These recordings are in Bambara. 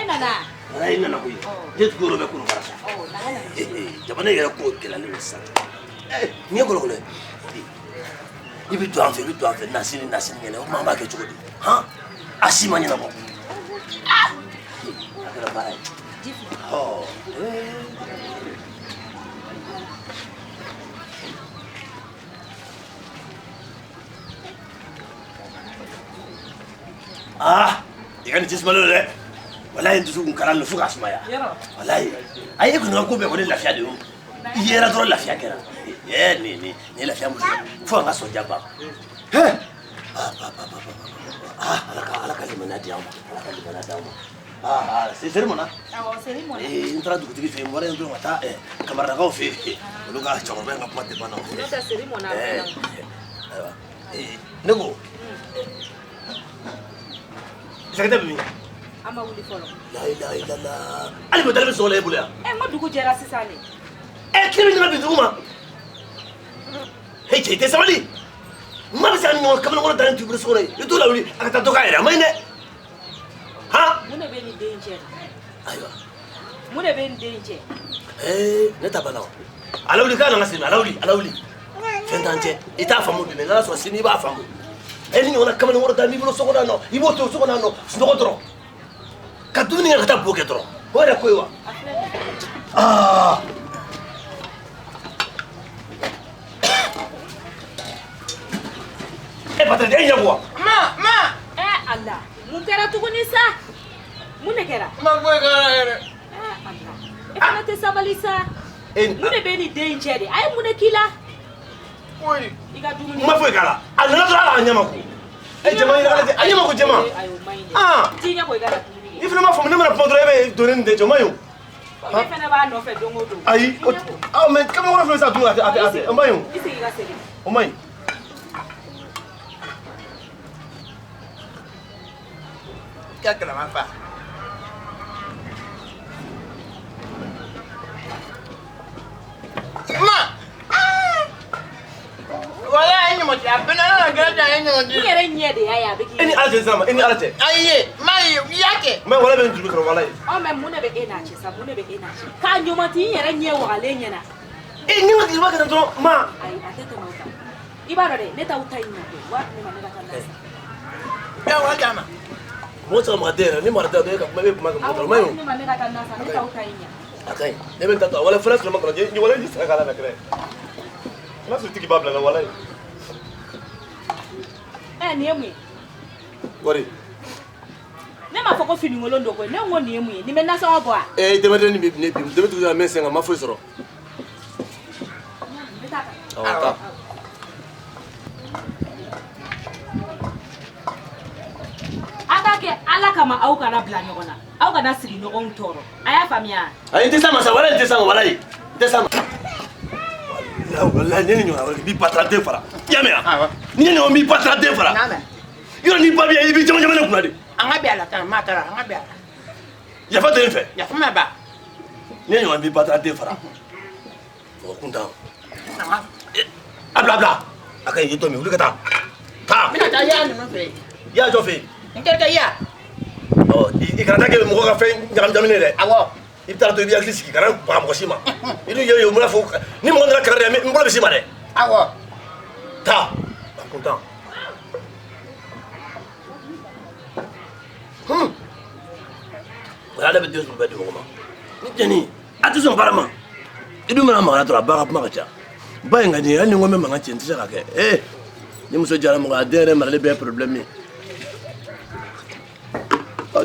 nana. Ay nana ko. Jet goro be kuno bara. Oh, nana. Jabana yera ko kelale wasa. Ni ko lokole. Ibi to anfe nasini ngene o mama ke chukudi. Ha? Asima nyina ko. Akara bara. Oh. Ikan jisma lo le. Wallahi ndu sugun karal fu gasma ya. Wallahi. Ay ko non ko be ko ni lafiya de. Yera do lafiya kera. Ni lafiya mu. Fu nga so jaba. He. Ala kalima na diam. C'est sermona. Sermona. Entra du kuti fi mo re ndu mata kamara ga fi. Lu ga chama ba nga pate bana. Nota sermona. Nego. Sakata bi. Ama wuli folo. La ilaha illallah. Ali bo dalbe so la ebule ya. Mo dugu jera sisani. Kimi ni mabizu ma. Hey, te sabali. Ma bisa ni ngol kamana ngol dan tu buru sore. Itu la wuli akata to kaira mai ne. Ha? Mune be ni danger. Aywa. Mune be ni danger. Ne tabana. Alawli kana ngasimi, alawli. Fentante. Ita famu bi na so sini ba famu. Ni ngona kamana ngol dan mi buru sokona no. Ibo to sokona no. Sino dro. Kaduni ngata boke dro. Ora koiwa. Patri dia gua. Ma. Allah. Mun kera tuguni sa. Mun ne kera. Ma boy kera. Allah. Kana te sabalisa. Mun ne be ni danger. Ay mun ne kila. Oi. Iga dumuni. Ma foi kala. Anana dra anyama ko. Jama ira kala anyama ko jama. Tinya ko igara. Ni fina ma famu ne ma pondre be donen de jama yo. Ha fena ba no fe dongo do. Ayi. Mais comment on fait ça tout ate. Ambayo. Isi iga sele. Omai. Qu'est-ce que la ma fa? Wala ni mo ti abena na gada ni mo ti. Yere nyede ya be ki. Ini alate sama, ini alate. Aye, mai yake. Mais wala ben tulu wala. O me mune be ena chi sa mune be ena chi. Ka nyoma ti yere nye wale nyena. Ni ma ti ba ka to ma. Ai atete mauta. Ibaro de neta utai nya ko. Wa ni ma neta kana. Ya wa jama. Mo sa ma de ni ma da de ka ma be ma ka mo mayo. Ni ma neta kana sa neta utai nya. Akai. Ne ben tato wala fras ma ka ni wala ni sa kala na kre. Ma su tiki babla na wala. Ni emu. Gori. Ne ma foko fini ngolo ndoko ne ngo ni emu ni mena sa obo a. Demade ni bi demade tu men senga ma foi soro. Ta. Atake ala kama au kana bla nyogona. Au kana siri nyogon toro. Aya famia. Ay te sama sa wala te sama wala. Te sama. Wala ni nyona bi patra de fara. Yamea. Ni ni mi patra de fara. Yo ni pa bien ibi jama na kuna de. Anga bi ala tan matara, anga bi ala. Ya fa de fe. Ya fa ma ba. Ni ni bi patra de fara. O kunta. Anga. Abla. Akai yito mi uli kata. Ta. Mina ta ya ni no fe. Ya jo fe. Ngerga ya. Oh, ikarata ke mo ka fe ngam jamine de. Awo. Ibtara to bi aklisi ki karan pa mo sima. Idu yo mo la fo. Ni mo ndra karre mi mo la sima de. Awo. Ta. Kunta. Wala da bidiyo ba dumo ma. Ni jeni, atu son parama. Idu mana ma ra ba ka ma ka cha. Ba ngani ani ngome ma ngachi ntse ka ke. Ni muso jara mo ga dere ma le be problème.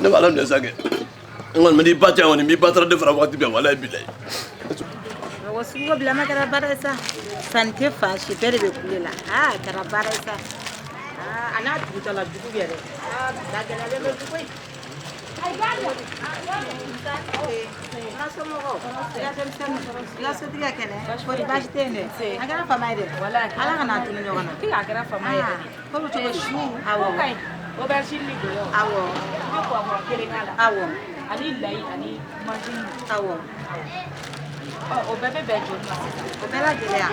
Ne wala ne sage. Ngon medi pacha woni mi patra de fra wakati be wala bilay. Wasu ngo bila makara barasa. Sante fa shi bere be kulela. Kara barasa. Ana tuta la duku bere. Da gala le duku. Ay galo. La so diga kene. Ko di bashi tene. Agara fa mai de. Wala ala kana tunu nyogana. Ti agara fa mai de. Ko lu to shu. Awo. Aubergine ni go. Awo. Ko ko kere ngala. Awo. Ani lai ani majin. Awo. O bebe bejo ma. O bela gele ya.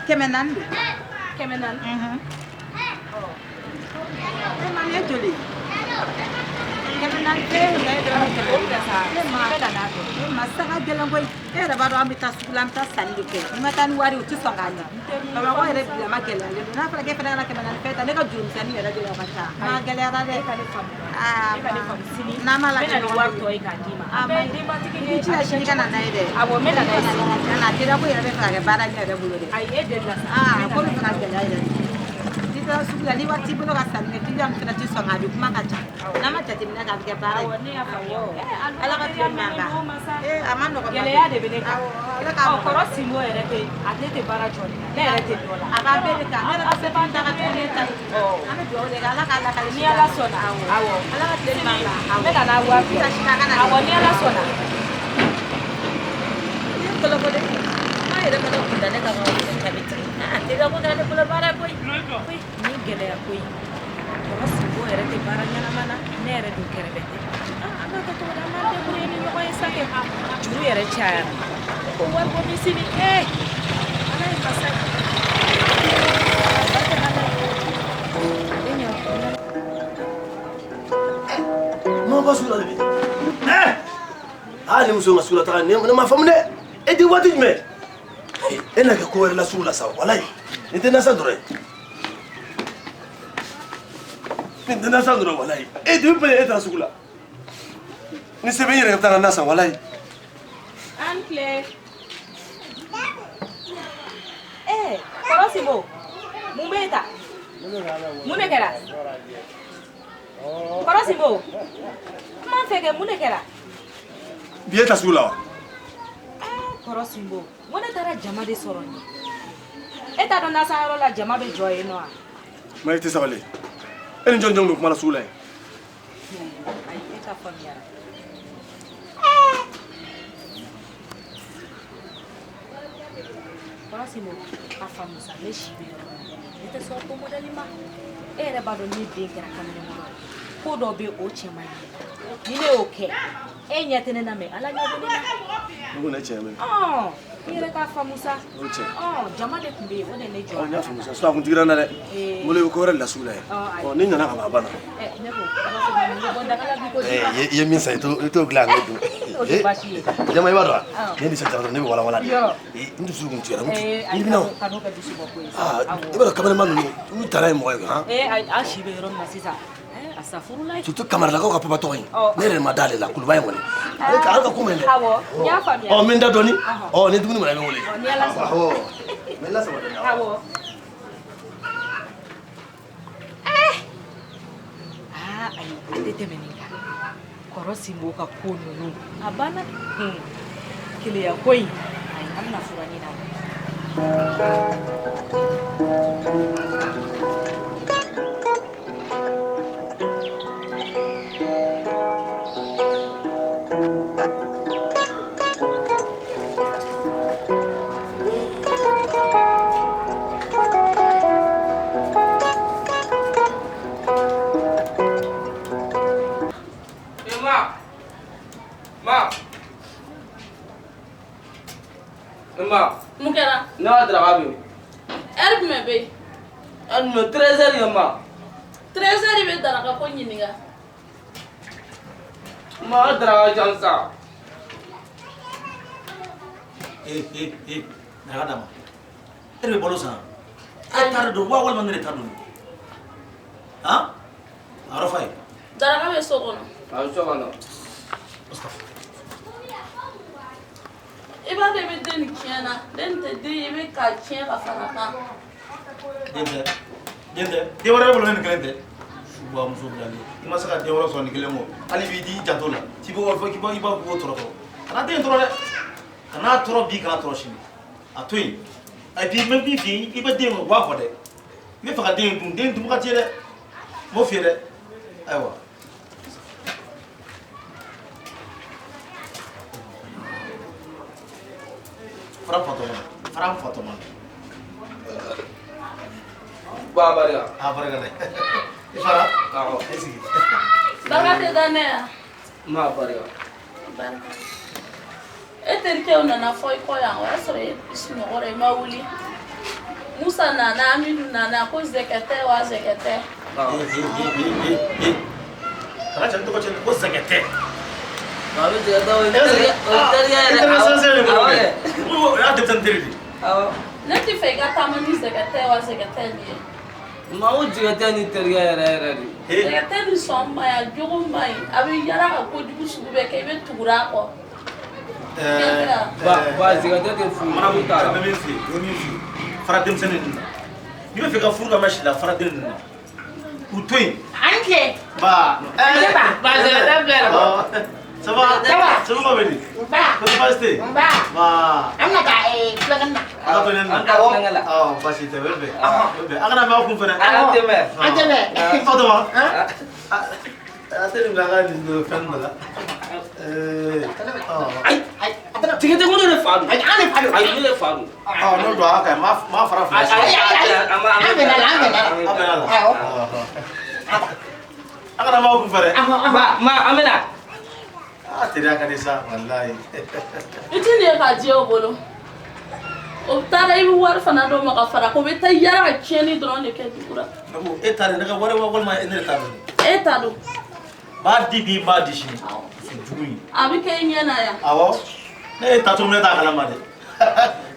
Kemenan. Kemenan. Man e joli. Masalah jalan boy, baru ambil tas pulang tas sandi ke. Matan wari uci songani. Kalau kau ada bilang magelar, kenapa lagi pernah nak kemana kita? Nega jum sani ada juga macam. Magelar ada. Nama lagi luar tu ikan jima. Ini cina sini kan ada ide. Awo mena dah. Karena tidak boleh ada pakai barang ada bulu deh. Ai ede dah. Kau lu pernah gelar ide. Kita sudah ni waktu bulu kasan, kita yang kena cuci songadi cuma kaca. Nama jadi mana kami ke barang. Awo ni apa yo? Alah kat dia mangga. Aman dok. Gele ya de bene ka. Alah kau. Koros simo ere te atete bara joni. Ne ere te dola. Apa beli ka? Mana apa banda kat dia tak. Ame jual deh. Alah kali Ni ala sona. Awo. Alah kat dia mangga. Mena na wa. Kita silakan. Awo ni ala sona. Kalau boleh. Ai dah mana kita ni kalau cari cari. Tidak aku dah ada pula bara boy. Ni gele ya koi. Koros simo ere te bara nyana mana. Ne ere do kere bete. Ana ka to da ma de bure ni yo ai sake. Juru ere chaya. Ko war ko ni sini ana ka sa. Ma ba sula lebi. Ni muso ngasula ta ne ma famu ne. E di wati me. Ena ke ko la sula sa wallahi. Inte na sa dore. Inte na sa dore wallahi. E di pe eta sula. Ni se be yere ta na sa wallahi. Ancle. Korosibo. Mumbeta. Mune kera. Korosibo. Man feke mune kera. Bieta sula. Korosibo. Mune tara jama de soroni. Eta dona sa la jama be joye no. Ma ite sabale. Eni jonjong ko mala sula. Ai eta famia. Korosibo afamusa le shibe. Ite so ko modali ma. Era ba do ni be kera kamene mo. Ko do be o chema ni. Ni ne oke. Enya tene na me ala nya be na. Ngo na chema. Ire ka famusa. Oche. Jama de kumbe wona ne jo. Nya famusa so kun tigra na de. Mole ko la sula. Ni nyana ka baba na. Ne ko. Ko bonda kala bi ko. Ye min sa to gla ngado. Jama iba do. Ni di sa jama ne wala wala. Ndu su kun tira. Ni bino. Kanu ka dusu boko. Iba kamera man ni tara mo ha. A shi be rom na sisa. Asafurulai. Tutu kamera la ko ka papa to yin. Ne re madale la kulubay ngoni. Ka ka kuma ne. Awo, nya famia. Min da doni. Ni dumi mo la be wole. Ni ala sa. Mela sa wala. Awo. Ai, tete meninga. Korosi mboka kono no. Abana. Kile ya koi. Ai, hamna furani na. Mukera. Na drabi. Erb me be. An me 13h yama. 13h be daraka ko nyininga. Ma draga jansa. Naga dama. Erbe bolo sa. Atar do wa wal manere tanu. Ha? Arafai. Daraka be sokono. Sokono. Mustafa. Iba de be den kiana. Den te de be ka kien ka fanaka. Dente. De wara bolo ne kelente. Suba muso dali. Ima saka de wara so ni kelemo. Ali bi di jantola. Ti bo wal fo ki bo iba ko toro to. Kana de toro de. Kana toro bi kana toro shini. Atoi. Ai bi me bi fi iba de mo wa fo de. Me fa ka de dum ka tire. Mo fi de. Aiwa. Farang foto man. Babaria. Barga deh. Ifara? Kau. Esi. Barga te dane. Ma baria. Barga. Eten ke ona na foi ko ya wa sore isino ore mauli. Musa na Aminu na ko zekete wa zekete. Kana chan. tɔgɔ cɛ ko sɛgɛtɛ Baru juga tahu ini o y'a denmisɛnnin teri de ne tɛ fɛ i ka taama ni sɛgɛtɛ wa sɛgɛtɛ nin ye mau juga tanya ni terga era di sɛgɛtɛ ni sɔn ma ɲi a jogo ma ɲi a bɛ yala ka kojugu sugu bɛɛ kɛ i bɛ tugura a kɔ ba juga tanya fu mana bɛ taa bɛ min f'i ye min f'i ye fara denmisɛnnin ninnu na n'i bɛ fɛ ka furu ka ma si la fara den ninnu na u to yen ba sɛgɛtɛ filɛ ça va bɛ di ko baasi tɛ yen ba an ka taa kulonkɛ na ala ko ne na baasi tɛ bɛ bɛn a kana mɛn kun fɛnɛ an tɛmɛ Fatuma a tɛ nin bila ka nin fɛn dɔ la tiga tengok ni faru ayo ni faru n'o don a ka ɲi ma fara fila an bɛna la a kana mɛn kun fɛnɛ ma amena teriya ka di sa walayi i tɛ nin ye k'a di o bolo o taara i bɛ wari fana dɔ ma ka fara ko bɛ taa yala ka tiɲɛni dɔrɔn de kɛ dugu la e ta de ne ka wari walima ne de ta don e ta don b'a di bi b'a di sini jugu in a bɛ kɛ i ɲɛ na yan awɔ ne ye ta cogo min ne t'a kalama dɛ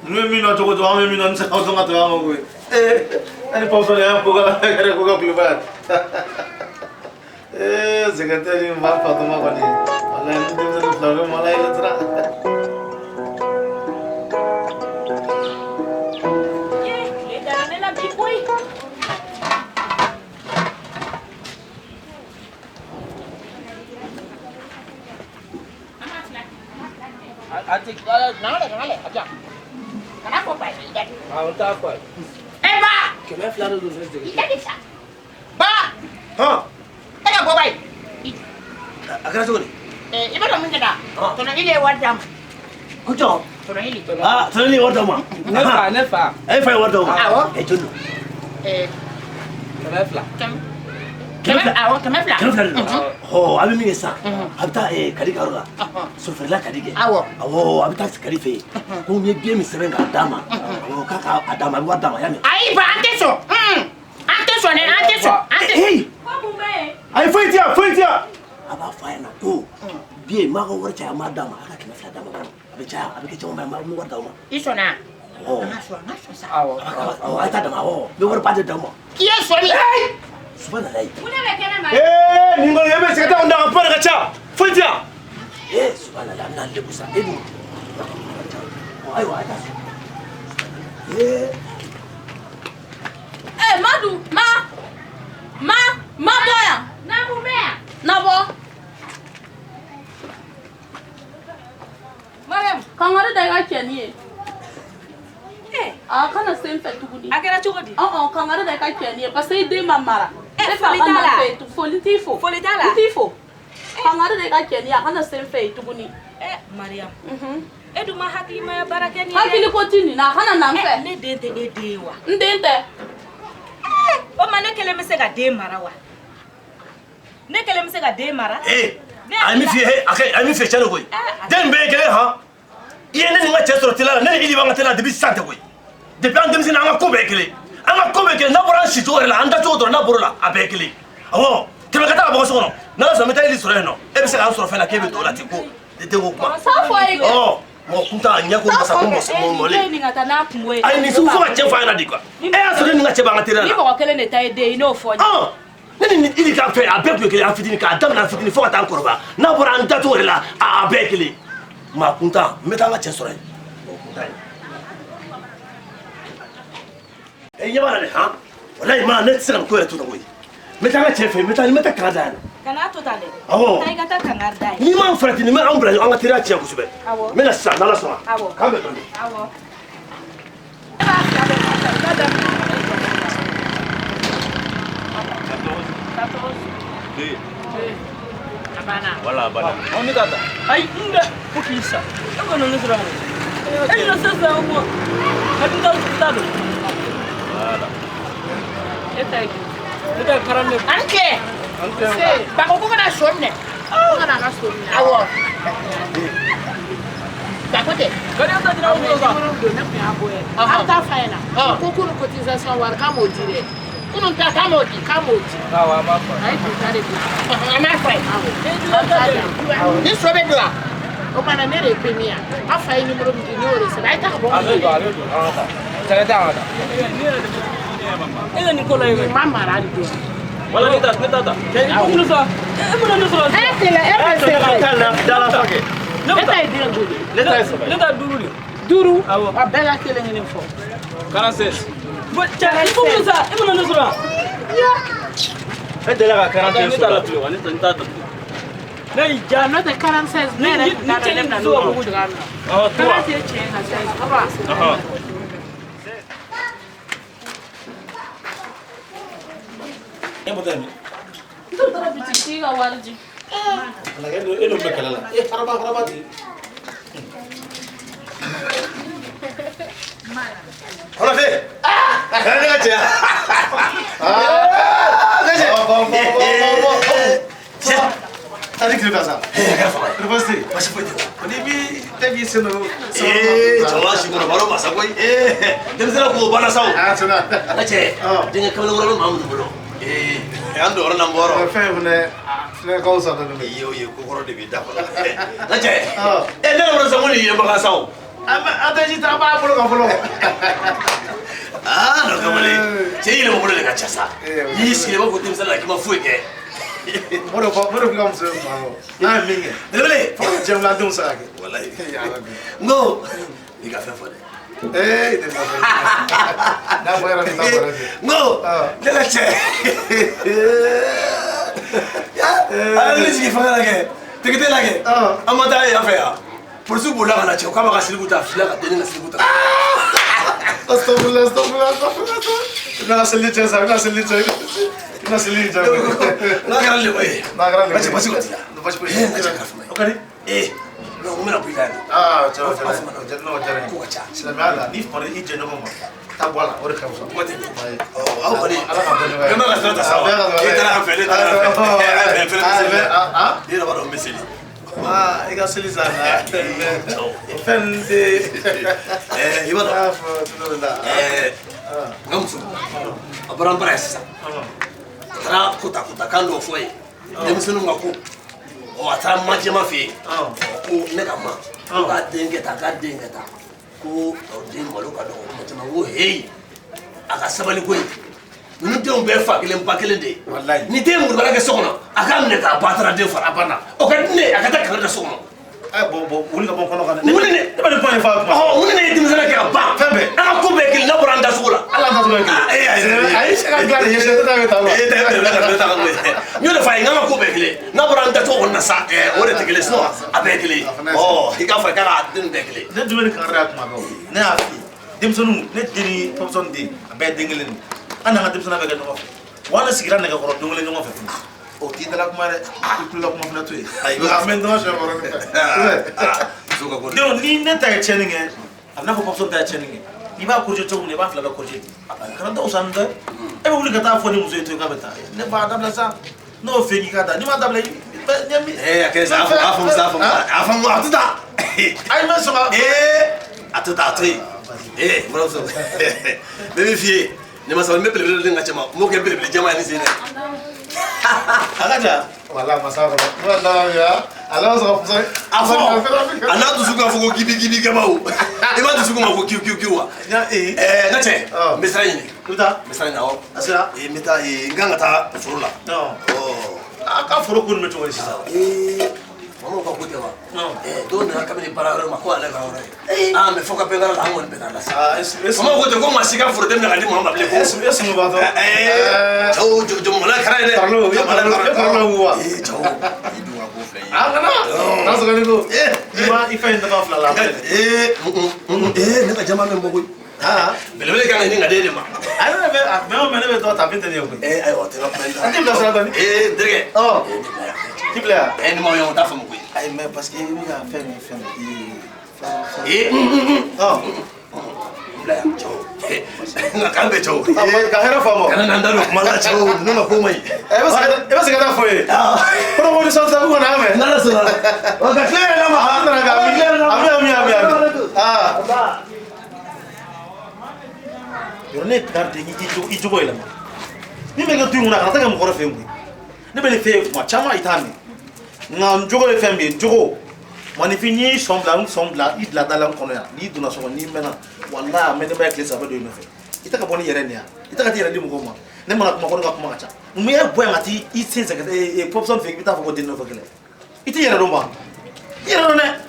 ninnu ye min dɔn cogo cogo an bɛ min dɔn n tɛ se ka dɔn ka tɛmɛ an ma koyi ne ni pɔsɔn de y'an ko ka kuloba yan sɛgɛtɛ ni maa Fatuma kɔni walayi ni denmisɛnnin fila bɛ mala yɛlɛ tira atik kalau nale aja kenapa pak awak tak apa pak kena flaru dulu saja bisa pak ka bɔ bayi a kɛra cogo di i bɛ dɔn min kɛ da tɔnɔ ili ye wari d'a ma ko jɔn tɔnɔ ili tɔnɔ ye wari d'aw ma ne fa a ye fa ye wari d'aw ma awɔ jɔn don kena fla kɛmɛ fila de don a bɛ min kɛ sisan a bɛ taa kadi ka yɔrɔ la sofɛrila kadi kɛ awɔ a bɛ taa kadi fɛ yen ko n ye biye min sɛbɛn k'a d'a ma k'a k'a d'a ma a bɛ wari d'a ma y'a mɛn ayi ba an tɛ sɔn an tɛ sɔn dɛ an tɛ sɔn a ye foyi ti yan a b'a fɔ a ɲɛna ko biye maa ka wari caya maa d'a ma a ka kɛmɛ fila d'a ma a bɛ caya a bɛ kɛ caman ba ye maa bɛ wari d'aw ma i sɔnna awɔ an ka sɔn sa awɔ a ye taa d'a ma awɔ n bɛ wari ba de d'aw ma k'i ye sɔli subhanalayi nin kɔni e bɛ sɛgɛtɛ anw da ka kuma de ka ca foyi ti yan subhanalayi a bɛna n lebu sa e dun ayiwa a ye taa so Madu ma bɔ yan na bɔ kangari da i ka cɛni ye a kana se n fɛ tuguni a kɛra cogo di kangari da i ka cɛni ye parce que i den ma mara e fa foli ka t'a na la fɛ foli t'i fo foli t'a la n t'i fo kangari da i ka cɛni ye a kana se n fɛ yen tuguni Mariam e dun ma hakilimaya baara kɛ ni hakili ko ti nin na a kana na n fɛ ne den tɛ e den ye wa n den tɛ o ma ne kelen bɛ se ka den mara wa ne kelen bɛ se ka den mara a ye min f'i ye a ye min f'i ye cɛ de koyi den bɛɛ ye kelen han i ye ne ni n ka cɛ sɔrɔ teliya la ne ni Ili b'an ka teliya la depuis sisan tɛ koyi depuis an denmisɛnnin an ka ko bɛɛ ye kelen an ka ko bɛɛ ye kelen n'a bɔra an si cogo yɛrɛ la an dacogo dɔrɔn n'a bɔr'o la a bɛɛ ye kelen awɔ tɛmɛ ka taa ka bɔ so kɔnɔ n'ala sɔnna n bɛ taa Ili sɔrɔ yen nɔ e bɛ se k'an sɔrɔ fɛn na k'e bɛ don o la ten ko e tɛ ko kuma sa fɔ a ye kɛ mɔgɔ kuntan a ɲɛ ko masa ko mɔlen e nin ka taa n'a kungo ye ayi nin sugu fo ka cɛ f'a ɲɛna de quoi e y'a sɔrɔ ne ni n ka cɛ b'an ka teliya ni la mɔgɔ kelen de ta ye den ye n'o fɔ n ye ne ni Ili ka fɛn a bɛɛ tun ye kelen an fitinin k'a daminɛ an fitinin fo ka taa an kɔrɔbaya n'a bɔra an dacogo yɛrɛ la a bɛɛ ye kelen maa kuntan n bɛ taa n ka cɛ sɔrɔ yen e ɲɛ b'a la dɛ han walayi ma ne tɛ se ka nin ko yɛrɛ to tan koyi n bɛ taa n ka cɛ fɛ yen n bɛ taa kanga da yan kana to tan dɛ awɔ taa i ka taa kangari da ye n'i m'an farati nin bɛ anw bila an ka teriya tiɲɛ kosɛbɛ awɔ n bɛna sisan n'ala sɔnna awɔ k'an bɛn dɔɔnin awɔ e b'a fila bɛɛ ta i ka daminɛ a banna wala a banna aw ni ka taa ayi n dɛ ko k'i sa e kɔni ne sira e ɲinɛ sisan o ma a dun ta ta don e ta ye joli ne ta ye karamɛ an kɛ bako ko kana so minɛ ko kana ka so minɛ awɔ bako tɛ kari an ta jira o bolo kan ne tun y'a bɔ ye an t'a fa ɲɛna ko kunu cotisation wari k'an m'o di dɛ Kunun ta kamoti. Awa mafa. Ai tu tare ku. Ana fai. Ni so be dua. O mana mere premier. Afai ni muro mi nyore se dai ta bo. Ale do. Ata. Tare ta ata. Ega ni kola ega. Mama ra do. Wala kita. Jadi ko sa. Mo na so. Tela se. Kala dala fake. Leta idira gudi. Leta duru. Duru. Abela kele ngene fo. 46. Bo cha ko sa. Mo na so. Ya. de la 40 Nita la pilo, nita nita. Nei già no te 46 nere na le na no ko jira no. Ah, toi. 46 che na 6. Aba. Aha. Emo tani. Ito tara bitiki ga warji. La gendo elo bekala la. Haraba di. Hola fe. Kana ngache. Ngache. Tadi kitaasa. Terus sih. Masih punya. Ini tapi seno. Jawa sih gua baru masa gua. Dem sera ko bana saw. Ah, sana. Ache. Dengan kamera orang mamu dulu. Ando orang namboro. Fe ne kau sana dulu. Iyo ko koro de bida ko. Ache. Ne orang sama ni yang bakal saw. Ada ji trabalho por lo. Ah, no kamale. Cei le mo le kachasa. Yi si le mo ko tim sala ki ma fuike. Moro ficamos mano. Ah, minha. Dele. Jam lá dum sabe. Wallahi. No. Ni ka fa fa. Eh, na fuera ni tampoco. No. Dele che. Ya. Ali si fa la ke. Te que te la ke. Amata ya fa ya. Por su bola kana che kama ka silikuta fila ka teni na silikuta. Astagfirullah. Na selice sabe, na selice. Na gara le boy. Na gara le. Pasi ko tila. Pasi ko. Okay. No, mena puitani. Ah, ciao. No, jare. Ko cha. Sila mala, ni fore i jeno mo. Ta bola, ore causa. Ko te. Oh, au bari. Ala ka bani. Mema ka strata sawa. Tara fele. Ah, dira baro meseli. Ah, ega seliza na. Fende. Ibada. Ah, tudo lá. Ngamsu. Abaran pressa. Tara kuta kando foi. Demisunu ngako. O ata maje mafi. Ko ne kama. Ko ka dengeta. Ko o den malo ka do mutuma wo hey. Aka sabali ko. Ni den be fa kelen pa kelen de. Wallahi. Ni den mu baraga sokona. Aka ne ka batara den fa abana. O ka ne aka ta kala da sokona. Eh, bon, wuli ka bon kono kana. Wuli ne. Ne ba de point fa kuma. Oh, wuli ne dimzana ka ba. Fembe. Aka ko be kelen na buranda sugula. Allah ta zuwa ki. Ai se ka gade yeshe ta ta ba. Nyo fa inga ko be kelen. Na buranda to wonna sa ore te kelen sno abe kelen. Oh, hika fa ka din be kelen. Ne duwe ka ra kuma go. Ne afi. Dim sonu ne dini popson di abe dingelen. Ana ngatim sana be ga no. Wala sigira ne ga ko dungelen no fa. O ti dala kuma re. Ku la kuma na tu. Ai ba men do sha boro. Suka ko. Dio ni ne ta cheninge. Amna ko popson ta cheninge. Ni ba kurje to ne ba fla ba kurje. Kana da usanda. E ba wuli ka ta fo ni muzo to ka beta. Ne ba dabla sa. No fe ni ka da. Ni ma dabla nyami. Akesa afum. Afum atuta. Ai men so ga. Atuta atui. Bro so. Bebe fie. Ne ma sabe me pele de ngachama. Mo ke pele jama ni sine. Agaja. Wala masaka. Wala ya. Ala so ko sai. Ana tu suka fugo gibi kama u. Ima tu suka mako kiwa. Ngache. Misra yini. Kuta. Misra na o. Asira. Mita nganga ta furula. No. Oh. Aka furo kun meto wasi sa. Mama ko kutewa. Do na kamini para ma ko ala ga ore. Me foka penga la ngone penala sa. Mama ko te ko masika furo dem na ngadi mama ble ko. Es mo ba to. Jo mala kara ne. Parlo wa. Jo. Idu wa ko fe. Angana. Naso gani ko. Ima ifa inda ba fla la. Ne ka jama men bogo. Bele kan ni ngade de ma. Ana be me me be to ta pinte ne ko. Ay o te la prenda. Ati bla sa tani. Drege. Oh. Tipla. Ni mo yo ta famu ko. Ay me parce que mi ga faire Oh. Bla jo. Na kambe jo. Ka hera famo. Kana nanda no mala jo no na ko mai. E ba se ga foi. Pro mo so ta ko na me. Na so. O ka tle na ma. Na ga mi. Yo ne tarde ni ijo ila ma. Ni me ga tu nguna ka ta ga mo ko fe ngui. Ne be le fe ma chama itami. Nga njogo le fe mbi njogo. Mani fini sombla idla dalam kono ya. Ni duna so ni mena. Wallahi me ne ba klesa ba do me fe. Ita ka boni yere ne ya. Ita ka tira di mo ko ma. Ne mana ko ko ma cha. Mu ye boy ngati I sense ka popson fe bita ko dinno fa kele. Ita yere do ba. Yere do ne.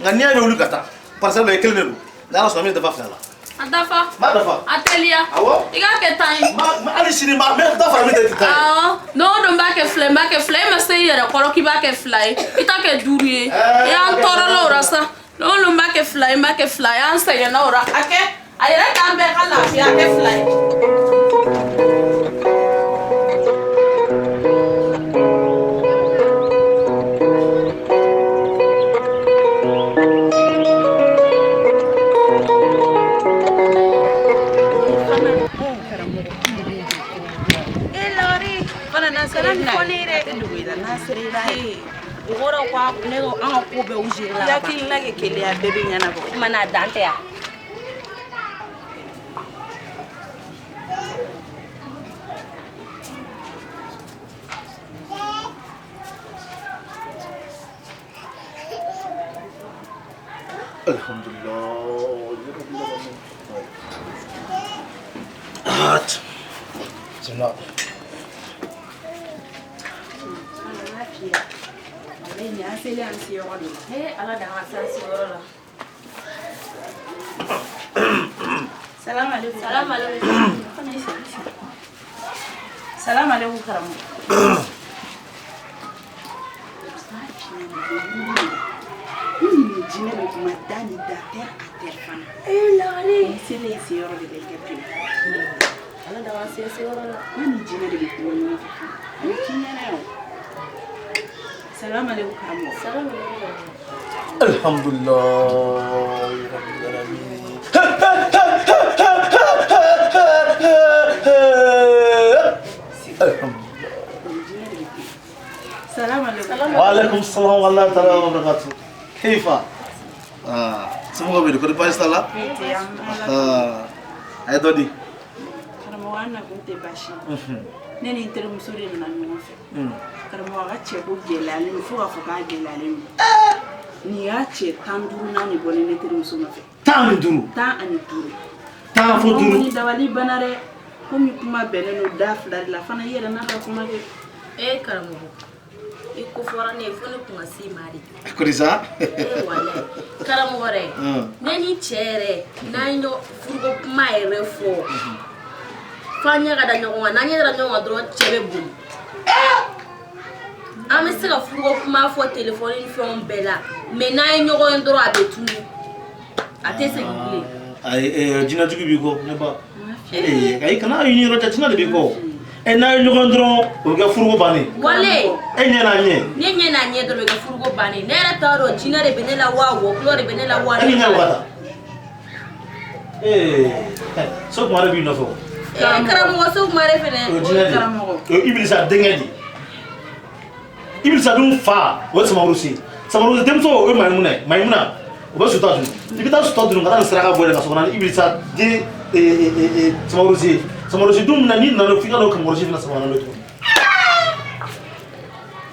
Ngani ya be ulu kata. Parce que le kele ne. La so me da fa fa la. Adafa. Ma dafa. Atelia. Awo. Iga ke time. Ma ali sini ma me dafa me de time. Ah, no do ba ke fly ma say yere koro ki ba ke fly. Ita ke durie. Ya ntoro lo rasa. No lo ba ke fly an say na ora. Ake ayere kan be kala fi ake fly. Ugora kwa nego anga kube ujira Ya kila ke kele ya bebe nyana bo. mana dante ya Alhamdulillah. Senang. Ala da ma sa sigoro la. Salam alaikum. Salam alaikum. Salam alaikum karamu. Jine be kuma dani da ter a ter fana. Lari. Sile si yoro de ke Ala da ma sa sigoro la. Ni jine de kuma ni. Ni jine na yo. Salam alaikum karamu. Salam alaikum. Alhamdulillah. Rabbil alamin. Salam alaikum. Waalaikumsalam warahmatullahi wabarakatuh. Kaifa? Semoga begitu. Kau depan salah. Ayo tadi. Karamu ana gunte bashi. Neni intere musuri na nyufe. Karamu aga chebo gelale mfuga fuka gelale. Ni ya che tanduru na ni bone ne tere musuma fe. Tan duru. Ta ani duru. Tan fo duru. Ni dawali banare. Komi kuma beneno dafla la fana yera na ka kuma ke. karamu iko fora ne fone kuma si mari Kurisa? wala karamu hore neni chere nanyo furgo mai refo fanya kada nyonga nanya dara nyonga dro chebe bun amese ka furgo kuma fo telephone ni fon bela me nanyo go ndro abetu atese gule Ay jina jugu bigo ne ba. Kai kana yini rota jina de bigo. Na nyugo ndro o ga furgo bani. wale Enye na nye. Nye na nye dro ga furgo bani nera taro jina de benela wawo klore benela wa Ani nya wata. So mara bi no fo. karamu waso mare fene O jina de. O ibilisa dengedi. Ibilisa dum fa o samarusi. Samarusi demso o maimuna. O ba suta dun. Ibita suta dun ngara nsira ka boole ka sokona ibilisa de samarusi dum na ni na no fika no kamorusi fina samana no to.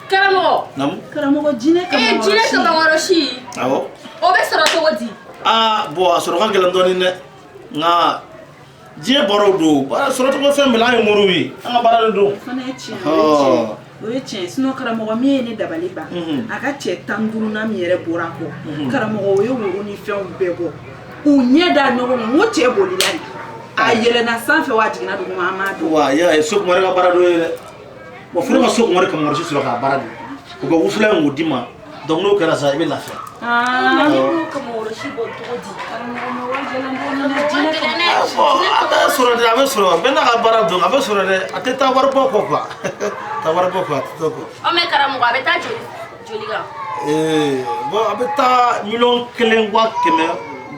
karamu Nam? Karamu ko jine kama. Jine ka ngoroshi. Awo. O be sara to wodi. Bo asoro ka gelan doni ne. Nga je boro do. Ba soro to ko fem la ay moruwi. Anga bara do. Fana echi. Oh. Oye che sino karamogo mi ne dabali ba. Aka che tanduru na mi yere borako. Karamogo oye woro ni fe bebo. Unye da no mo che boli lani. Ayele na sanfe wa jigina du Muhammadu. Wa ya sok mare ka bara do ye. Bo furu ka sok mare ka morsi sura ka bara do. Ko go usula ngudima. Donc no kala sa ibe la fe. ni ko kamo roshi bo todi Karamogo wa jela ndo na jine. Ata sura de ave sura. Bena ka bara do ave sura de ateta war bo ko kwa. Ta war bo ko to ko. o me karamu ga beta joli ga Bo abeta million kelen wa keme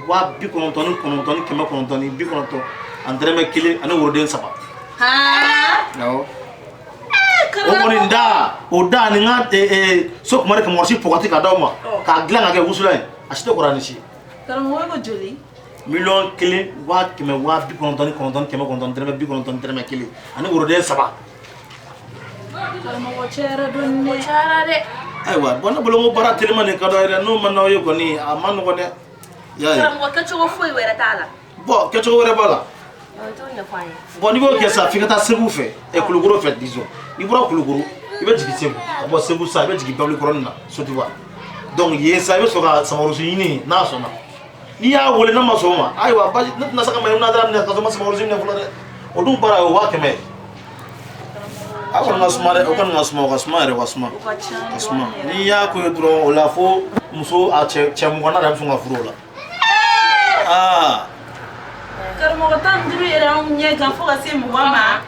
wa bi konontoni keme konontoni bi kononto andreme kelen ana worden saba. ha No. O koni nda o da ni nga sok mare ka morsi pokati ka daw ma ka glan ga usula asite korani shi Karamogo ko joli. million kelen waa kɛmɛ waa 99 kɛmɛ 9 dɛrɛmɛ 90 dɛrɛmɛ kelen ani woroden 3 karamɔgɔ cayara dɔɔni dɛ. Cayara dɛ. ayiwa bon ne bolo ko baara telima nin ka dɔ ye dɛ n'o ma n'aw ye kɔni a ma nɔgɔn dɛ y'a ye karamɔgɔ kɛcogo foyi wɛrɛ t'a la. bon kɛcogo wɛrɛ b'a la bon n'i b'o kɛ sa f'i ka taa Segu fɛ Kulukoro fɛ disons n'i bɔra Kulukoro i bɛ jigin Segu ka bɔ Segu sa i bɛ jigin Babilikɔrɔni na Sotiba donc yen sa i bɛ sɔrɔ ka Samarosi ɲini n'a sɔnna n'i y'a wele n'a ma sɔn o ma ayiwa basi ne tɛna se ka Mayimuna Dara minɛ ka sɔrɔ ma Samarosi minɛ fɔlɔ dɛ o dun baara o ye 500 a kɔni ka suma dɛ o kɔni ka suma o ka suma yɛrɛ ka suma ka suma n'i y'a ko ye dɔrɔn o la fo muso a cɛ 20 na de bɛ sɔn ka furu o la karamɔgɔ 15 yɛrɛ anw ɲɛ kan fo ka se 20 ma.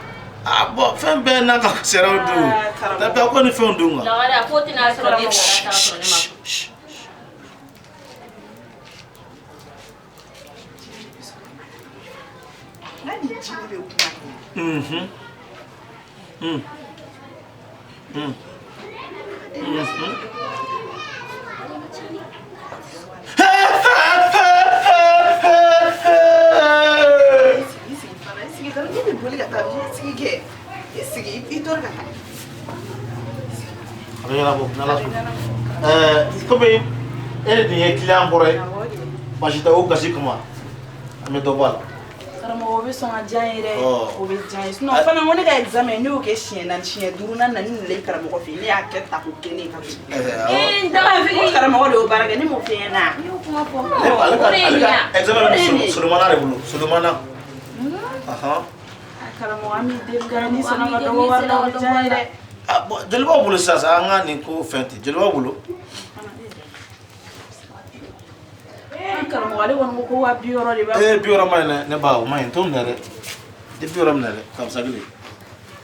bon fɛn bɛɛ n'a ka sɛrɛw dun tapi a ko ni fɛnw dun kan lawale a ko tɛna sɔrɔ ne taara sɔrɔ ne ma. Comme elle est client pour elle, moi j'étais au gâchis comme moi. Mais de voilà. karamɔgɔ bɛ sɔn ka diya n ye dɛ o bɛ diya n ye sinon fana ko ne ka examen ne y'o kɛ siɲɛ 4 siɲɛ 5 na ni nana karamɔgɔ fɛ ne y'a kɛ tako kelen ka so n daba fɛ karamɔgɔ de y'o baara kɛ ne m'o fɛ na n y'o kuma fɔ ale ka examen bɛ Solomana de bolo Solomana karamɔgɔ an b'i deli ka ni sɔnna ka dɔgɔ wari la o bɛ diya n ye dɛ bon jeli b'aw bolo sisan an ka nin ko fɛn tɛ jeli b'aw bolo karamɔgɔ ale kɔni ko ko 60 de b'a 60 ma ɲi ne ba o ma ɲi t'o minɛ dɛ i 60 minɛ dɛ karisa kelen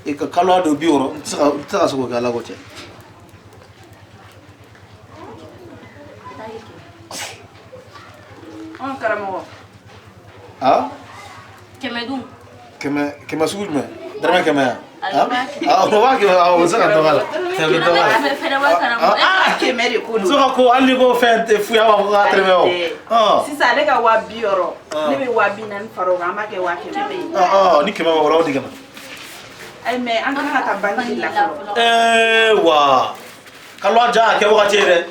i ka kalo dɔ 60 n tɛ se ka se k'o kɛ ala ko tɛ karamɔgɔ kɛmɛ dun kɛmɛ sugu jumɛn dɛrɛmɛ kɛmɛ yan o b'a kɛ o bɛ se ka dɔgɔ la kɛmɛ de ko don muso ka ko hali ni ko fɛn tɛ fuya b'a fɔ k'a tɛrɛmɛ o sisan ale ka 60 ne bɛ 40 fara o kan an b'a kɛ 100 ni kɛmɛ wɔɔrɔ o de kama ayi mais an kan ka taa banque de la fɔlɔ wa kalo a ja a kɛ wagati ye dɛ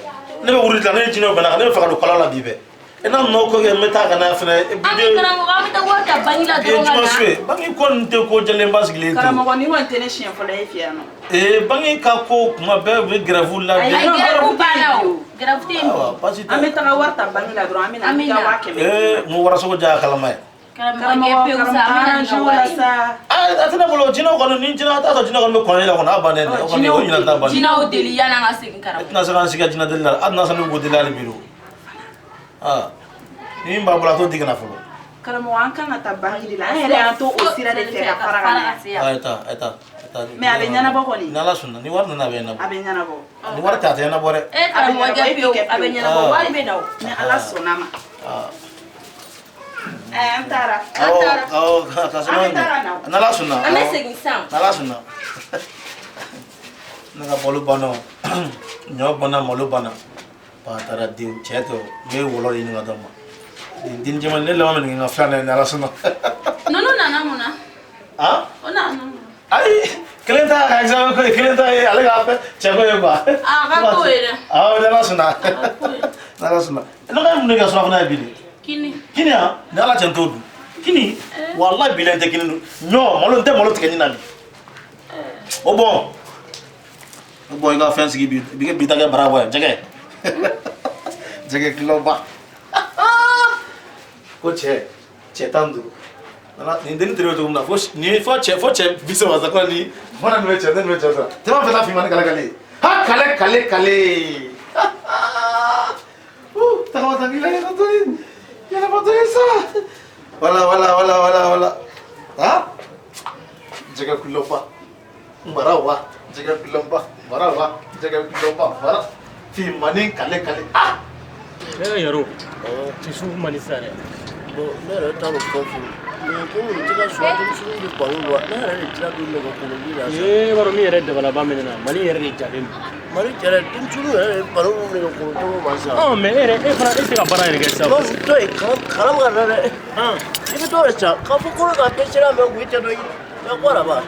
ne bɛ wuli ta ne ye jinɛw bɛnna ne bɛ fɛ ka don kalo la bi bɛɛ e n'a nɔ ko kɛ n bɛ taa ka na fɛnɛ an bɛ karamɔgɔ an bɛ taa wari ta banque la dɔrɔn ka na banque ko nin tɛ ko jɛlenba sigilen to karamɔgɔ ni kɔni tɛ ne siɲɛ fɔlɔ e fɛ yan nɔ banque ka ko kuma bɛɛ u bɛ grève la ayi grève banna o grève tɛ yen an bɛ taga wari ta banque la dɔrɔn an bɛ na ka 100 n ko warasogo ja a kalama ye karamɔgɔ sa an bɛ na nin wari a tɛ ne bolo jinɛw kɔni ni jinɛ t'a sɔrɔ jinɛ kɔni bɛ kɔnɔ la kɔni a bannen dɛ o kɔni o ɲinan t'a bannen jinɛw deli yan'an ka segin karamɔgɔ e tɛna se k'an sigi ka jinɛ deli la a tɛna se ne ko deli hali bi ni min b'a bolo a t'o di ka na fɔlɔ karamɔgɔ an kan ka taa banque de la an yɛrɛ y'an to o sira de fɛ ka fara ka na a taa mais a bɛ ɲɛnabɔ kɔni ni ala sɔnna ni wari nana a bɛ ɲɛnabɔ a bɛ ɲɛnabɔ ni wari tɛ a tɛ ɲɛnabɔ dɛ karamɔgɔ kɛ pewu a bɛ ɲɛnabɔ wari bɛ na o ni ala sɔnna ma an taara ka sɔrɔ n'ala sɔnna an bɛ segin sisan n'ala sɔnna ne ka balo banna ɲɔ banna malo banna ba taara den cɛ tɛ n bɛ wɔlɔ ɲini ka d'a ma den jɛman ne laban bɛ nin kɛ n ka filanan ye n'ala sɔnna nunu nana mun na o nana mun na ayi kelen t'a ka examen ko ye kelen t'a ye ale k'a fɛ cɛ ko ye quoi a ka ko ye dɛ n'ala sɔnna n'ala sɔnna ne ka mun de kɛ surafana ye bi de kini kini yan ni ala cɛ n t'o dun kini walahi bilen tɛ kini dun ɲɔ malo n tɛ malo tigɛ ni na bi o bɔn i ka fɛn sigi bi ta kɛ bara bɔ ye jɛgɛ jɛgɛ kilo ba ko cɛ 15 nin denni tere bɛ cogo min na fo cɛ 30 sa ko ni mana nin bɛ cɛ ne nin bɛ cɛ sɔrɔ tɛ b'a fɛ taa finma ni kale ha kale tagama tranquila yɛlɛma to ye sa wala jɛgɛ kilo ba mara wa jɛgɛ kilo ba mara wa jɛgɛ kilo ba mara finma ni kale ne yɛrɛ ti su man di sa dɛ bon ne yɛrɛ t'a dɔn fɛn fɔ ko ni tiga so ko su ni ko lo na re tira do lo ko ni la baro mi yɛrɛ dabala ba mɛnɛ na mali yɛrɛ de jalen mari jara tin churu re baro ni ko to ma sa mais e fana e se ka baara yɛrɛ kɛ sa no to e karam ga re ibi to re cha ka fu ko ga pe chira me ku te do ya ko ra ba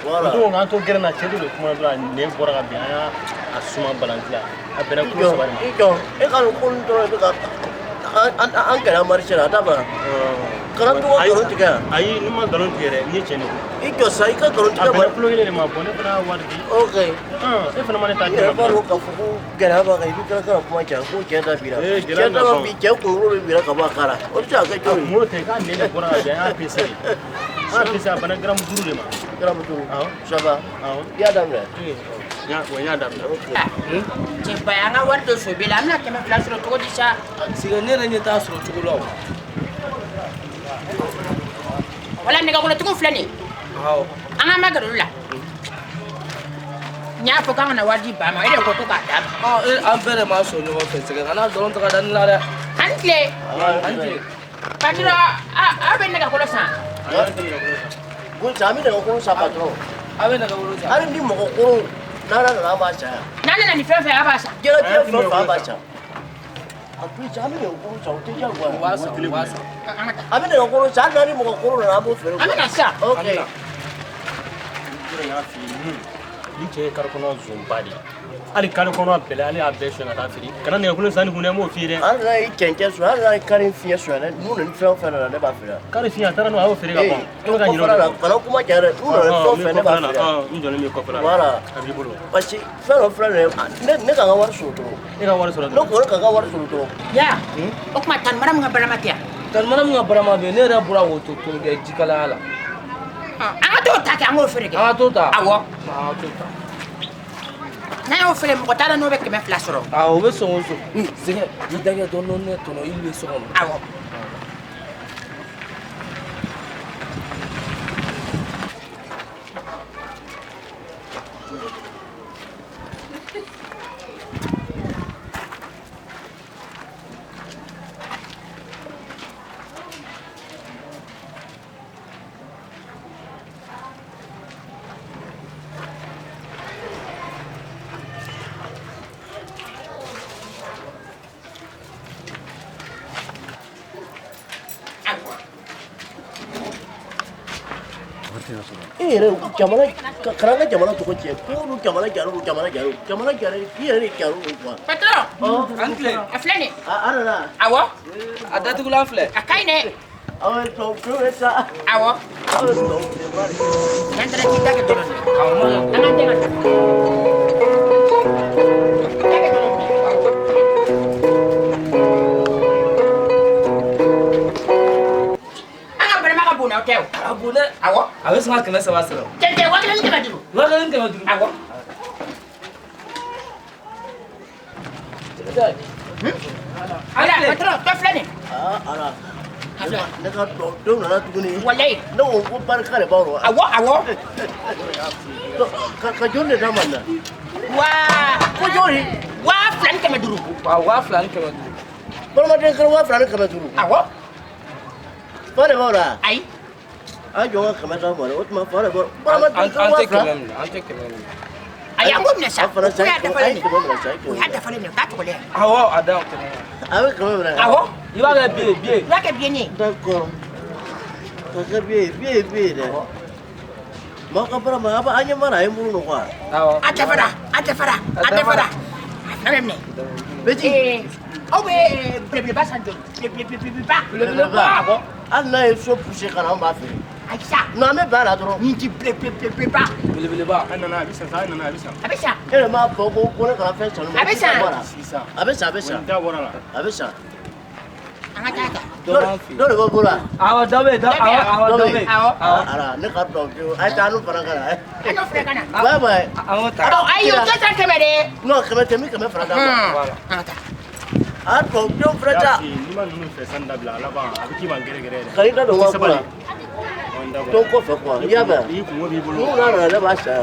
wala to ngan to gɛrɛ na cɛ de kuma dɔrɔn ne bɔra ka bin a suma balanti la a bɛnna kulo saba de ma e ka ko to re ka an kɛra mari chira ta ba karam to ko tigɛ ayi ni ma nkalon tigɛ dɛ ni cɛ ne ko i jɔ sa i ka nkalon a tigɛ ba bɛnna kulo kelen de ma bɔ ne fana y'a wari di okay e fana ma ne ta yɛrɛ cɛ b'a dɔn k'a fɔ ko gɛlɛya b'a kan i bɛ tila ka kuma cɛ ko cɛ da bira gɛlɛya cɛ da nafa. bi cɛ kunkolo bɛ bira ka bɔ a kan na o tɛ se ka kɛ cogo di kunkolo tɛ k'a nɛnɛ bɔra ka bin an y'a pese de an y'a pese a bɛnna garamu 5 de ma garamu 5 awɔ ça va awɔ i y'a daminɛ wa n y'a daminɛ cɛ ba an ka wari dɔ sobe la an bɛna 200 sɔrɔ cogo di sa siga ne yɛrɛ ɲɛ t'a sɔrɔ cogo la o wala nɛgɛkɔrɔtigiw filɛ nin awɔ an ka magaro la n y'a fɔ k'an kana wari di ba ma e de ko to k'a d'a ma an bɛɛ de m'a sɔrɔ ɲɔgɔn fɛ sɛgɛ kana dɔrɔn ta ka da ni la dɛ an tile an tile patron aw bɛ nɛgɛkɔrɔ san ko cɛ an bɛ nɛgɛkɔrɔ san patron a bɛ nɛgɛkɔrɔ san hali ni mɔgɔkɔrɔ n'ala nana an b'a caya n'an nana nin fɛn fɛn a b'a san diɲɛlatigɛ fɛn o fɛn an b'a ca a to cɛ an bɛ nɛgɛkɔrɔ san o tɛ diyagoya u b'a san u b'a san an ka taa an bɛ nɛgɛkɔrɔ san hali n'a ni mɔgɔkɔrɔ nana an b'o feere an bɛ na sisan ok ni cɛ ye kari kɔnɔ zonba de ye hali kari kɔnɔ bɛlɛ ale y'a bɛɛ sonya ka taa feere kana nɛgɛkolo san ni kun dɛ n b'o f'i ye dɛ hali n'a ye cɛncɛn sɔrɔ hali n'a ye kari fiɲɛ sɔrɔ dɛ n'u nana ni fɛn o fɛn nana ne b'a feere kari fiɲɛ a taara n'o a y'o feere ka ban e bɛ ka ɲinɛ o kɔfɛla de la kɔ kana kuma cɛ dɛ n'u nana ni fɛn o fɛn ne b'a feere n jɔlen bɛ kɔfɛ la Voilà. a b'i bolo parce que fɛn dɔ filɛ nin ye ne kan ka wari sɔrɔ dɔrɔn e ka wari sɔrɔ ne ko ne kan ka wari sɔrɔ dɔrɔn ya o tuma tan mara min ka barama tɛ yan tanimana min ka barama bɛ yen ne yɛrɛ bɔra k'o to jikalaya la an ka t'o ta kɛ an k'o feere kɛ an ka t'o ta awɔ an ka t'o ta n'an y'o feere mɔgɔ t'a la n'o bɛ 200 sɔrɔ o bɛ sɔn o sɔn sɛgɛ i dagɛ dɔɔnin ne tɔnɔ i bɛ so kɔnɔ awɔ e yɛrɛ jamana kana an ka jamana tɔgɔ tiɲɛ ko olu jamana jara o jamana jara o jamana jara i yɛrɛ de jara o quoi patron an tile a filɛ nin a nana awɔ a datugulan filɛ a ka ɲi dɛ aw ye tɔw tulo bɛ sa awɔ aw ye tɔw tulo ba de n'an taara k'i da kɛ dɔrɔn de an ka den ka taa an ka barama ka bon n'aw tɛ o a bon dɛ awɔ a bɛ sɔn ka 300 sɔrɔ cɛncɛn 1500 wa kelen kɛmɛ duuru awɔ ala patron dɔ filɛ nin ala ne ka dɔw nana tuguni walayi ne ko ko barika de b'aw rɔ awɔ awɔ ka joli de d'a ma na waa ko joli 2500 wa 2 ni kɛmɛ duuru balimaden kɛra 2000 awɔ fa de b'aw la ayi a jɔ ka 100 d'an ma dɛ o tuma fa de b'aw an tɛ kɛmɛ minɛ an tɛ kɛmɛ minɛ ayi an k'o minɛ sa a fana o y'a dafalen a ye de 100 minɛ sa o y'a dafalen de o t'a tɔgɔlen awɔ a da o kɛmɛ a bɛ 100 minɛ awɔ i b'a kɛ biye biye i b'a kɛ biɲɛ ye d'accord ka kɛ biye dɛ maaw ka baara ma an ɲɛ mana a ye muru nɔ quoi awɔ a dafara a dafara a dafara a fana bɛ minɛ bɛti aw bɛ belebeleba san joli belebeleba belebeleba awɔ hali n'a ye so poussé ka na an b'a feere ayi sa non an bɛ bɛn a la dɔrɔn nin ti belebeleba belebeleba a nana a bɛ san a nana a bɛ san a bɛ sa e yɛrɛ m'a fɔ ko ne kana fɛn san A bɛ san. sisan a bɛ san a bɛ san da bɔra la a bɛ san an ka taa ta dɔ b'an fɛ dɔ de b'o bolo la awɔ dɔ bɛ yen awɔ dɔ bɛ yen awɔ ala ne ka dɔn a ye taa n'u fana ka na an n'o filɛ ka na bye bye awɔ ta ayi o tɛ san kɛmɛ de non kɛmɛ tɛ min kɛmɛ fara d'a ma an ka taa a tɔ denw fana ta ni ma ninnu fɛ sani dabila a laban a bɛ k'i ma gɛrɛgɛrɛ yɛrɛ ka i da don wa ko la to kɔfɛ quoi i y'a mɛn i kungo b'i bolo n'u nana ne b'a san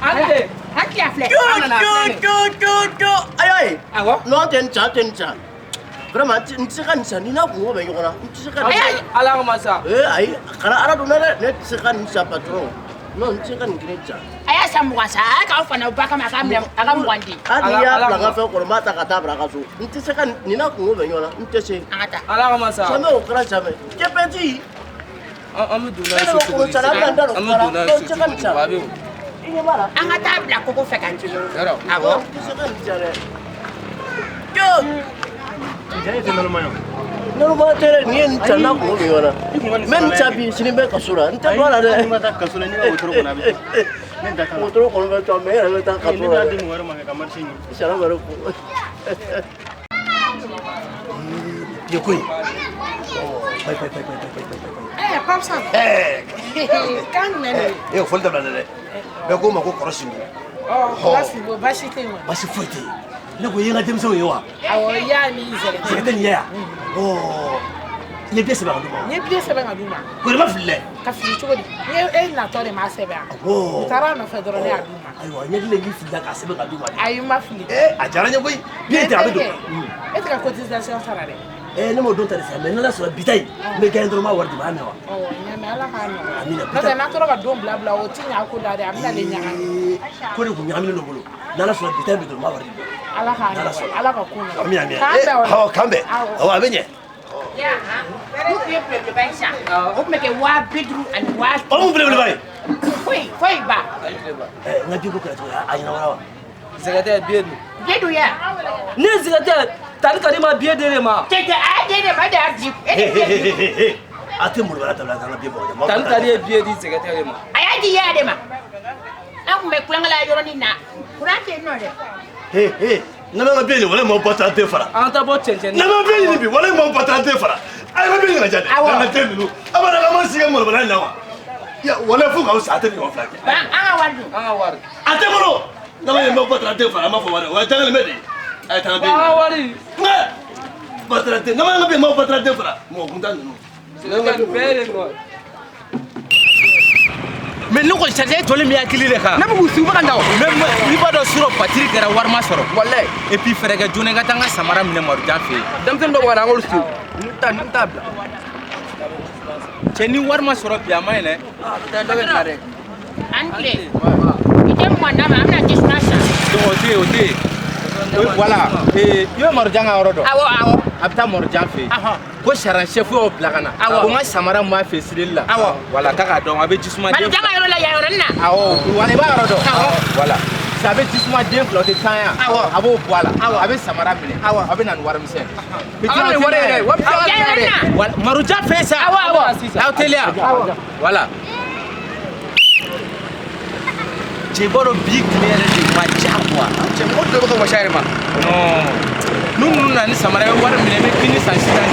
an tila filɛ jo ayi awɔ n'o tɛ nin san tɛ nin san vraiment n tɛ se ka nin san ni n'a kungo bɛ ɲɔgɔn na n tɛ se ka nin san ala ka masa ayi kana ala donna dɛ ne tɛ se ka nin san patron non n tɛ se ka nin kelen san a y'a san 20 san a k'aw fana ba kama a ka 20 di hali n'i y'a bila n ka fɛn kɔnɔ n b'a ta ka taa bila a ka so n tɛ se ka nin n'a kungo bɛ ɲɔgɔn na n tɛ se an ka taa ala ka masa jamais o kɛra jamais jɛpɛti an bɛ don n'a ne ye bɛ kolo sara an bɛ n da don an bɛ fara don n'a n ye tɛ se ka nin san a bɛ i ɲɛ b'a la an ka taa bila koko fɛ ka jigin yɔrɔ awɔ n tɛ se ka nin san dɛ yo Jangan itu normal. normal tɛ dɛ nin ye nin san n'a kungo bɛ ɲɔgɔn na n bɛ nin san bi sini n bɛ kaso la n tɛ bɔ a la dɛ Ini mata kaso la ni ka wotoro kɔnɔ a bɛ ne da kan. wotoro kɔnɔ bɛ to mais n yɛrɛ bɛ taa kaso Ni la da dɛ di mɔgɔ wɛrɛ ma ka marché ɲini. sara wɛrɛ ko ye koyi pai pamsa kan jumɛn de e fɔli dabila dɛ bɛɛ ko n ma ko kɔrɔsinbu ɔ baasi tɛ yen wa basi foyi tɛ yen ne ko i ye n ka denmisɛnw ye wa awɔ i y'a ni zɛrɛ sɛgɛ tɛ nin ye yan i ye bilen sɛbɛn ka d'u ma n ye bilen sɛbɛn ka d'u ma ko ne ma fili dɛ ka fili cogo di n ye e natɔ de m'a sɛbɛn yan u taara a nɔfɛ dɔrɔn ne y'a d'u ma ayiwa ɲɛdile y'i filila k'a sɛbɛn ka d'u ma ayi n ma fili a diyara n ye koyi bilen tɛ a bɛ don e tɛ ka cotisation sara dɛ ne m'o don ta de sa mais n'ala sɔnna bi ta in n bɛ gagné dɔrɔn n b'a wari di ma a mɛn wa awɔ n y'a mɛn ala k'a nɔgɔya Amina, n'o tɛ n'an tora ka don bila o ti ɲɛ a ko la dɛ a bɛna le ɲagami ko de kun ɲagaminen don n bolo n'ala sɔnna bi ta in bɛ dɔrɔn n b'a wari di ma ala k'a nɔgɔya ala ka ko nɔgɔya Amina, Amina. k'an bɛn o la Awɔ, k'an bɛn. Awɔ, a bɛ ɲɛ. n'u tun ye belebeleba in san o tun bɛ kɛ 50 ani 10. O mun belebeleba ye? foyi ba N ka jiko kɛra cogo di? A ɲɛnabɔra wa? Zɛgɛtɛ biye dun biye dun ya ne zɛgɛtɛ tali ka di ma biye de ma tɛ a y'a den de ma de y'a di e de biye di A tɛ molobala dabila k'an ka biye bɔ dɛ. tali ka di ye biye di zɛgɛtɛ de ma a y'a di ya de ma an tun bɛ kulonkɛ la yɔrɔnin na kuran tɛ yen nɔ dɛ N ka biye ɲini wala m'aw ba ta den fara. an ta bɔ cɛncɛn N ka biye ɲini bi wala m'aw ba ta den fara. A ye biye ɲini dɛ. Awɔ. N ka den ninnu. A b'a dɔn an ma sigi molobala in na wa? Wala fo k'aw sa a tɛ ɲɔgɔn fila kɛ. an ka wari dun an ka wari A tɛ n bolo. N ma ye m'aw ba ta den fara a ma fɔ wari o ye jangalen bɛ de. A ye taa n ka biye an ka ɲini. wari Batara den. N ka biye m'aw ba ta den fara. Mɔgɔ kun t'a ninnu. zɛgɛtɛ bɛɛ de nɔ Mais ne ko charger tole mi hakili de kan. ne bɛ k'u sugu ka na o Même i b'a dɔn sura batiri kɛra wari ma sɔrɔ. walayi Et puis fɛrɛ kɛ joona i ka taa n ka samara minɛ Marujan fɛ yen. denmisɛnnin dɔ bɛ ka na an k'olu su n t'a bila Cɛ ni wari ma sɔrɔ bi a ma ɲi dɛ. taa dɔ bɛ na dɛ an tile i tɛ mɔgɔ d'a ma an bɛna jisuna san Donc o tɛ yen o tɛ yen. Voilà. I bɛ Marujan ka yɔrɔ dɔn. awɔ A bɛ taa Marujan fɛ yen. Ahɔ. Ko saran chef y'o bila ka na. Awɔ. Ko n ka samara mun b'a fɛ sirili la. Awɔ. Voilà k'a k'a dɔn a bɛ jisuma bari den jama yɔrɔ la yan yɔrɔnin na Awɔ, voilà i b'a yɔrɔ dɔn. Awɔ. Voilà. Sisan a bɛ jisuma den fila o tɛ tan yan. Awɔ. A b'o bɔ a la. Awɔ. A bɛ samara minɛ. Awɔ. A bɛ na ni warimisɛn. a ka na ni wari yɛrɛ wari Awɔ, yan yɔrɔnin na Voilà, Marujan fɛ yen sa. Aw teliya. Voilà. Cɛ b'a dɔn bi tile yɛrɛ de ma diya quoi. cɛ mɔgɔ dɔ bɛ ka wasa yɛrɛ ma Non. N'u ninnu na ni samara ye wari minɛ i bɛ fini san sisan